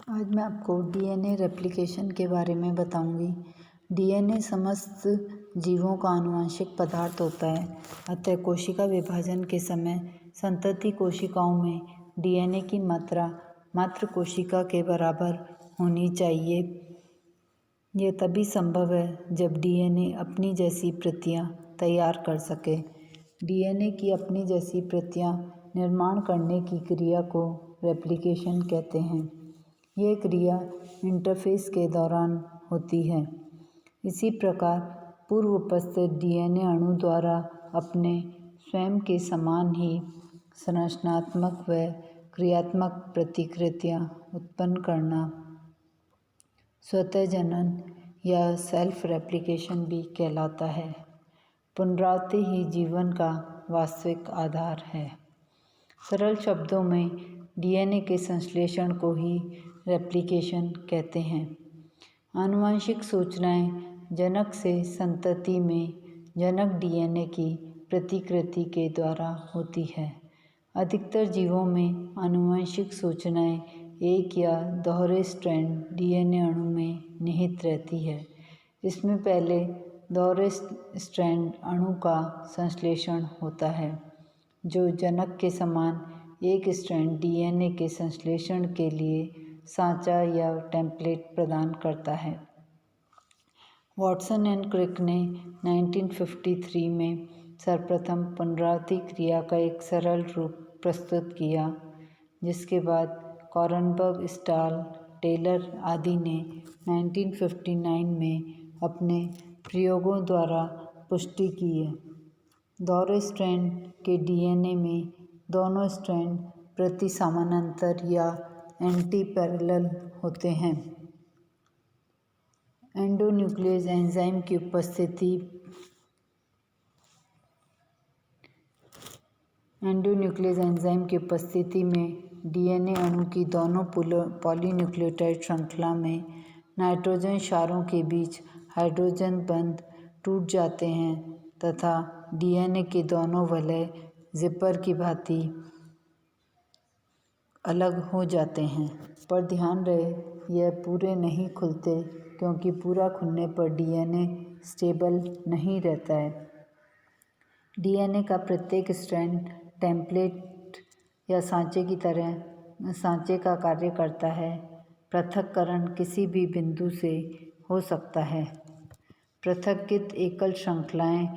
आज मैं आपको डीएनए रेप्लिकेशन के बारे में बताऊंगी। डीएनए समस्त जीवों का आनुवंशिक पदार्थ होता है। अतः कोशिका विभाजन के समय संतति कोशिकाओं में डीएनए की मात्रा मात्र कोशिका के बराबर होनी चाहिए। यह तभी संभव है जब डीएनए अपनी जैसी प्रतियां तैयार कर सके। डीएनए की अपनी जैसी प्रतियां निर्माण करने की क्रिया को रेप्लिकेशन कहते हैं। यह क्रिया इंटरफेस के दौरान होती है। इसी प्रकार पूर्व उपस्थित डीएनए अणु द्वारा अपने स्वयं के समान ही संरचनात्मक व क्रियात्मक प्रतिकृतियां उत्पन्न करना स्वतः जनन या सेल्फ रेप्लिकेशन भी कहलाता है। पुनरावृत्ति ही जीवन का वास्तविक आधार है। सरल शब्दों में डीएनए के संश्लेषण को ही रेप्लिकेशन कहते हैं। आनुवंशिक सूचनाएं जनक से संतति में जनक डीएनए की प्रतिकृति के द्वारा होती है। अधिकतर जीवों में आनुवंशिक सूचनाएं एक या दोहरे स्ट्रैंड डीएनए अणु में निहित रहती है। इसमें पहले दोहरे स्ट्रैंड अणु का संश्लेषण होता है, जो जनक के समान एक स्ट्रैंड डीएनए के संश्लेषण के लिए सांचा या टेम्पलेट प्रदान करता है। वॉटसन एंड क्रिक ने 1953 में सर्वप्रथम पुनरावृत्ति क्रिया का एक सरल रूप प्रस्तुत किया, जिसके बाद कॉरनबर्ग, स्टाल, टेलर आदि ने 1959 में अपने प्रयोगों द्वारा पुष्टि की है। दोहरे स्ट्रैंड के डीएनए में दोनों स्ट्रैंड प्रति समानांतर या एंटी पैरेलल होते हैं। एंडोन्यूक्लियस एंजाइम की उपस्थिति में डीएनए अणु की दोनों पॉलीन्यूक्लियोटाइड श्रृंखला में नाइट्रोजन क्षारों के बीच हाइड्रोजन बंध टूट जाते हैं तथा डीएनए के दोनों वलय जिपर की भांति अलग हो जाते हैं। पर ध्यान रहे, यह पूरे नहीं खुलते, क्योंकि पूरा खुलने पर डीएनए स्टेबल नहीं रहता है। डीएनए का प्रत्येक स्ट्रैंड टेम्पलेट या सांचे की तरह सांचे का कार्य करता है। पृथक्करण किसी भी बिंदु से हो सकता है। पृथक्कृत एकल श्रृंखलाएं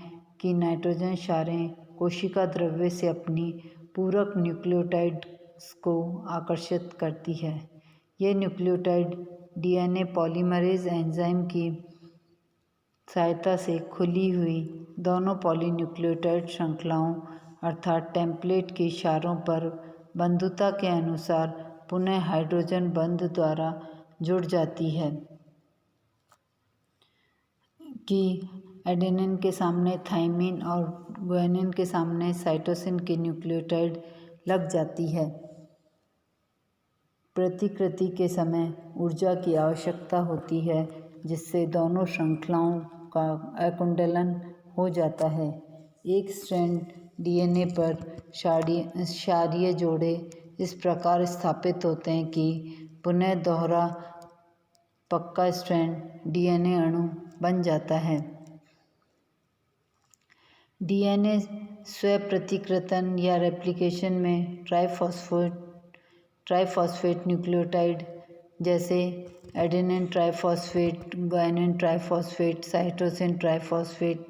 की नाइट्रोजन क्षारें कोशिका द्रव्य से अपनी पूरक न्यूक्लियोटाइड्स को आकर्षित करती है। यह न्यूक्लियोटाइड डीएनए पॉलीमरेज एंजाइम की सहायता से खुली हुई दोनों पॉलीन्यूक्लियोटाइड श्रृंखलाओं अर्थात टेम्पलेट के क्षारों पर बंधुता के अनुसार पुनः हाइड्रोजन बंध द्वारा जुड़ जाती है कि एडेनिन के सामने थाइमिन और गुआनिन के सामने साइटोसिन के न्यूक्लियोटाइड लग जाती है। प्रतिकृति के समय ऊर्जा की आवश्यकता होती है, जिससे दोनों श्रृंखलाओं का अकुंडलन हो जाता है। एक स्ट्रैंड डीएनए पर क्षारीय जोड़े इस प्रकार स्थापित होते हैं कि पुनः दोहरा पक्का स्ट्रैंड डीएनए अणु बन जाता है। डीएनए स्वप्रतिकृतन या रेप्लिकेशन में ट्राइफॉस्फेट न्यूक्लियोटाइड जैसे adenine triphosphate, guanine triphosphate, cytosine triphosphate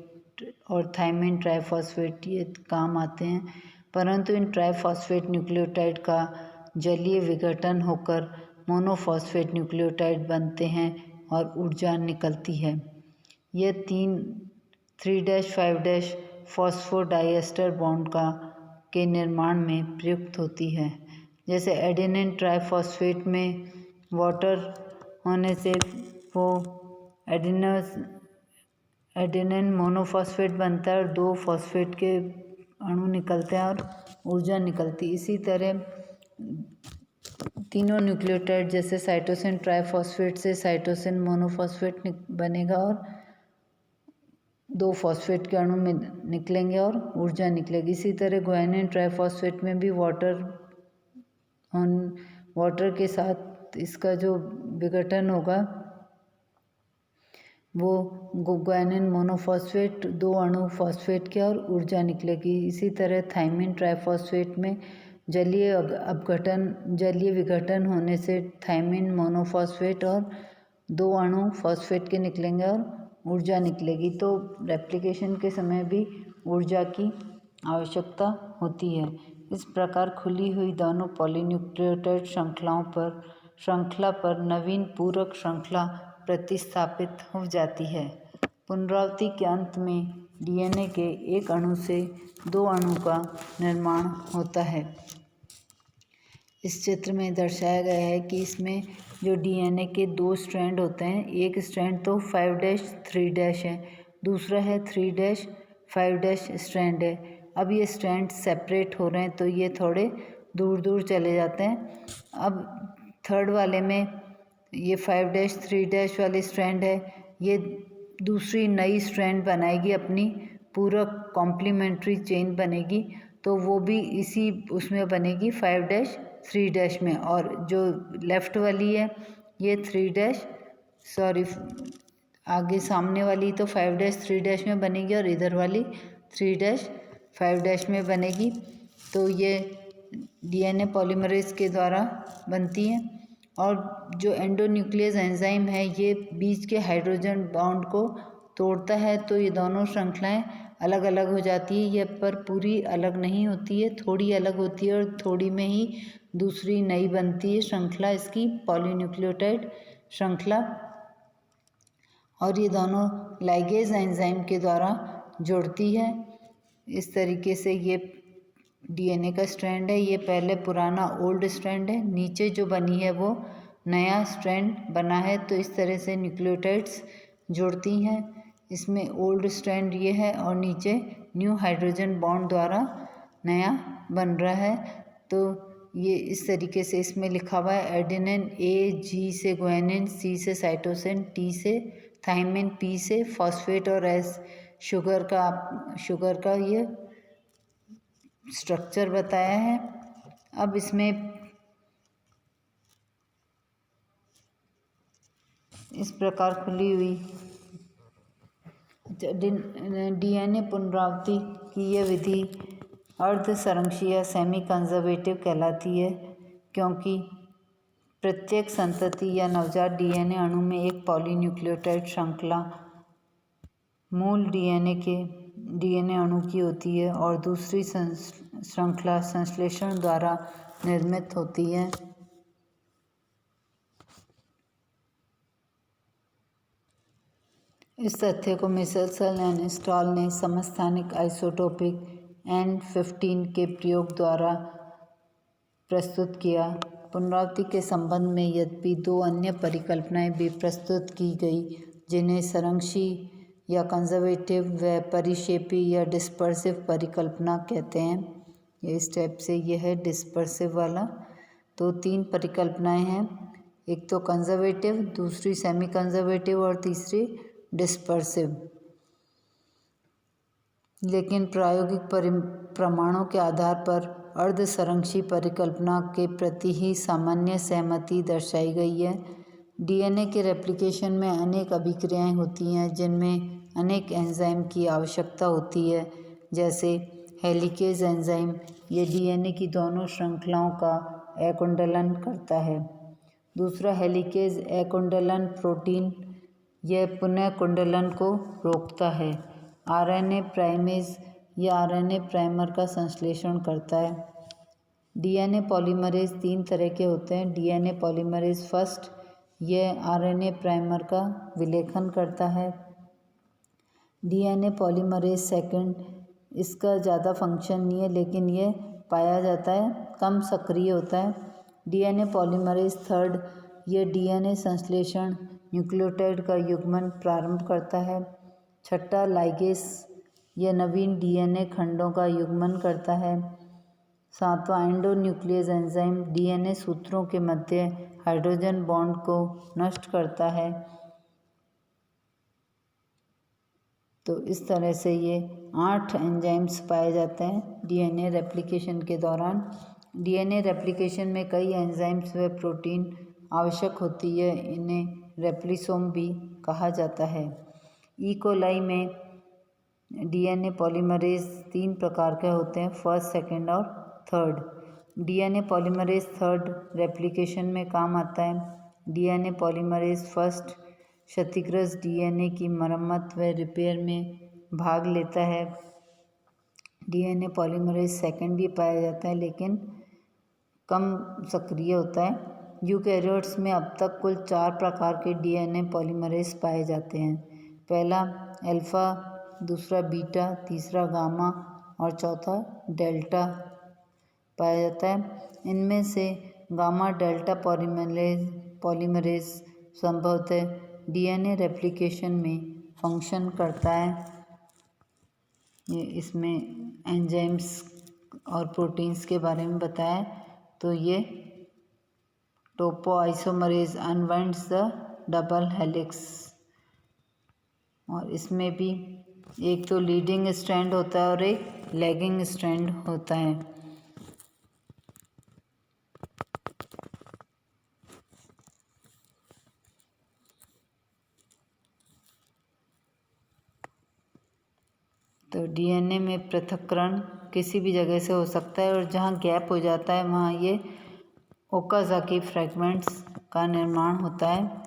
और थाइमिन ट्राइफॉस्फेट ये काम आते हैं, परंतु इन ट्राइफॉस्फेट न्यूक्लियोटाइड का जलीय विघटन होकर मोनोफॉस्फेट न्यूक्लियोटाइड बनते हैं और ऊर्जा निकलती है। यह 3-5 फॉस्फोडाइएस्टर बॉन्ड के निर्माण में प्रयुक्त होती है। जैसे एडेनिन ट्राइफॉस्फेट में वाटर होने से वो एडेनिन मोनोफॉस्फेट बनता है और 2 फॉस्फेट के अणु निकलते हैं और ऊर्जा निकलती है। इसी तरह तीनों न्यूक्लियोटाइड जैसे साइटोसिन ट्राइफॉस्फेट से साइटोसिन मोनोफॉस्फेट बनेगा और 2 फॉस्फेट के अणु में निकलेंगे और ऊर्जा निकलेगी। इसी तरह गुआनिन ट्राइफॉस्फेट में भी वाटर के साथ तो इसका जो विघटन होगा वो गुआनिन मोनोफॉस्फेट 2 अणु फॉस्फेट के और ऊर्जा निकलेगी। इसी तरह थायमिन ट्राइफॉस्फेट में जलीय विघटन होने से थायमिन मोनोफॉस्फेट और 2 अणु फॉस्फेट के निकलेंगे और ऊर्जा निकलेगी। तो रेप्लिकेशन के समय भी ऊर्जा की आवश्यकता होती है। इस प्रकार खुली हुई दोनों पॉलीन्यूक्लियोटाइड श्रृंखला पर नवीन पूरक श्रृंखला प्रतिस्थापित हो जाती है। पुनरावृत्ति के अंत में डीएनए के एक अणु से 2 अणु का निर्माण होता है। इस चित्र में दर्शाया गया है कि इसमें जो डीएनए के 2 स्ट्रैंड होते हैं, एक स्ट्रैंड तो 5-3' है, दूसरा है 3-5' स्ट्रैंड है। अब ये स्ट्रैंड सेपरेट हो रहे हैं तो ये थोड़े दूर दूर चले जाते हैं। अब थर्ड वाले में ये 5-3' वाली स्ट्रैंड है, ये दूसरी नई स्ट्रैंड बनाएगी, अपनी पूरक कॉम्प्लीमेंट्री चेन बनेगी, तो वो भी इसी उसमें बनेगी 5-3' में। और जो लेफ़्ट वाली है ये आगे सामने वाली तो 5-3' में बनेगी और इधर वाली 3-5' में बनेगी। तो ये डीएनए पॉलीमरेज के द्वारा बनती है। और जो एंडोन्यूक्लियस एंजाइम है ये बीच के हाइड्रोजन बॉन्ड को तोड़ता है, तो ये दोनों श्रृंखलाएं अलग अलग हो जाती है। ये पर पूरी अलग नहीं होती है, थोड़ी अलग होती है और थोड़ी में ही दूसरी नई बनती है श्रृंखला, इसकी पॉलीन्यूक्लियोटाइड श्रृंखला। और ये दोनों लाइगेज एंजाइम के द्वारा जुड़ती है। इस तरीके से ये डीएनए का स्ट्रैंड है, ये पहले पुराना ओल्ड स्ट्रैंड है, नीचे जो बनी है वो नया स्ट्रैंड बना है। तो इस तरह से न्यूक्लियोटाइड्स जुड़ती हैं। इसमें ओल्ड स्ट्रैंड ये है और नीचे न्यू हाइड्रोजन बॉन्ड द्वारा नया बन रहा है। तो ये इस तरीके से इसमें लिखा हुआ है एडेनिन, ए, जी से गुआनिन, सी से साइटोसिन, टी से थायमिन, पी से फॉस्फेट और एस शुगर का ये स्ट्रक्चर बताया है। अब इसमें इस प्रकार खुली हुई डीएनए पुनरावृत्ति की यह विधि अर्ध संरक्षीय सेमी कंजर्वेटिव कहलाती है, क्योंकि प्रत्येक संतति या नवजात डीएनए अणु में एक पॉलीन्यूक्लियोटाइड श्रृंखला मूल डीएनए अणु की होती है और दूसरी श्रृंखला संश्लेषण द्वारा निर्मित होती है। इस तथ्य को मिसेल एंड स्टॉल ने समस्थानिक आइसोटोपिक N15 के प्रयोग द्वारा प्रस्तुत किया। पुनरावृत्ति के संबंध में यद्यपि 2 अन्य परिकल्पनाएं भी प्रस्तुत की गई, जिन्हें संरक्षी या कंजर्वेटिव व परिक्षेपी या डिस्पर्सिव परिकल्पना कहते हैं। ये इस टाइप से यह है डिस्पर्सिव वाला। तो 3 परिकल्पनाएं हैं, एक तो कंजर्वेटिव, दूसरी सेमी कंजर्वेटिव और तीसरी डिस्पर्सिव। लेकिन प्रायोगिक प्रमाणों के आधार पर अर्ध संरक्षी परिकल्पना के प्रति ही सामान्य सहमति दर्शाई गई है। डीएनए के रेप्लिकेशन में अनेक अभिक्रियाएं होती हैं, जिनमें अनेक एंजाइम की आवश्यकता होती है, जैसे हेलिकेज एंजाइम। ये डीएनए की दोनों श्रृंखलाओं का अकुंडलन करता है। दूसरा हेलिकेज अकुंडलन प्रोटीन, यह पुनः कुंडलन को रोकता है। आरएनए प्राइमेज, यह आरएनए प्राइमर का संश्लेषण करता है। डीएनए पॉलीमरेज 3 तरह के होते हैं। डीएनए पॉलीमरेज फर्स्ट, यह आरएनए प्राइमर का विलेखन करता है। डीएनए पॉलीमरेज सेकंड, इसका ज़्यादा फंक्शन नहीं है, लेकिन यह पाया जाता है, कम सक्रिय होता है। डीएनए पॉलीमरेज थर्ड, यह डीएनए संश्लेषण न्यूक्लियोटाइड का युग्मन प्रारंभ करता है। छठा लाइगेज, यह नवीन डीएनए खंडों का युग्मन करता है। 7वां एंडोन्यूक्लियस एंजाइम, डीएनए सूत्रों के मध्य हाइड्रोजन बॉन्ड को नष्ट करता है। तो इस तरह से ये 8 एंजाइम्स पाए जाते हैं डीएनए रेप्लिकेशन के दौरान। डीएनए रेप्लिकेशन में कई एंजाइम्स व प्रोटीन आवश्यक होती है। इन्हें रेप्लिसोम भी कहा जाता है। ई कोलाई में डीएनए पॉलीमरेज 3 प्रकार के होते हैं, फर्स्ट, सेकंड और third. DNA polymerase third replication में काम आता है। डीएनए पॉलीमरेज फर्स्ट क्षतिग्रस्त डीएनए की मरम्मत व रिपेयर में भाग लेता है। डीएनए पॉलीमरेज सेकंड भी पाया जाता है लेकिन कम सक्रिय होता है। यूकैरियोट्स में अब तक कुल 4 प्रकार के डीएनए पॉलीमरेज पाए जाते हैं। पहला अल्फ़ा, दूसरा बीटा, तीसरा गामा और चौथा डेल्टा पाया जाता है। इनमें से गामा डेल्टा पॉलीमरेज संभवतः डीएनए रेप्लिकेशन में फंक्शन करता है। ये इसमें एंजाइम्स और प्रोटीन्स के बारे में बताया। तो ये topoisomerase unwinds the double helix, और इसमें भी एक तो लीडिंग स्ट्रैंड होता है और एक लैगिंग स्ट्रैंड होता है। तो डीएनए में पृथक्करण किसी भी जगह से हो सकता है और जहाँ गैप हो जाता है वहाँ ये ओकाज़ाकी फ्रैगमेंट्स का निर्माण होता है।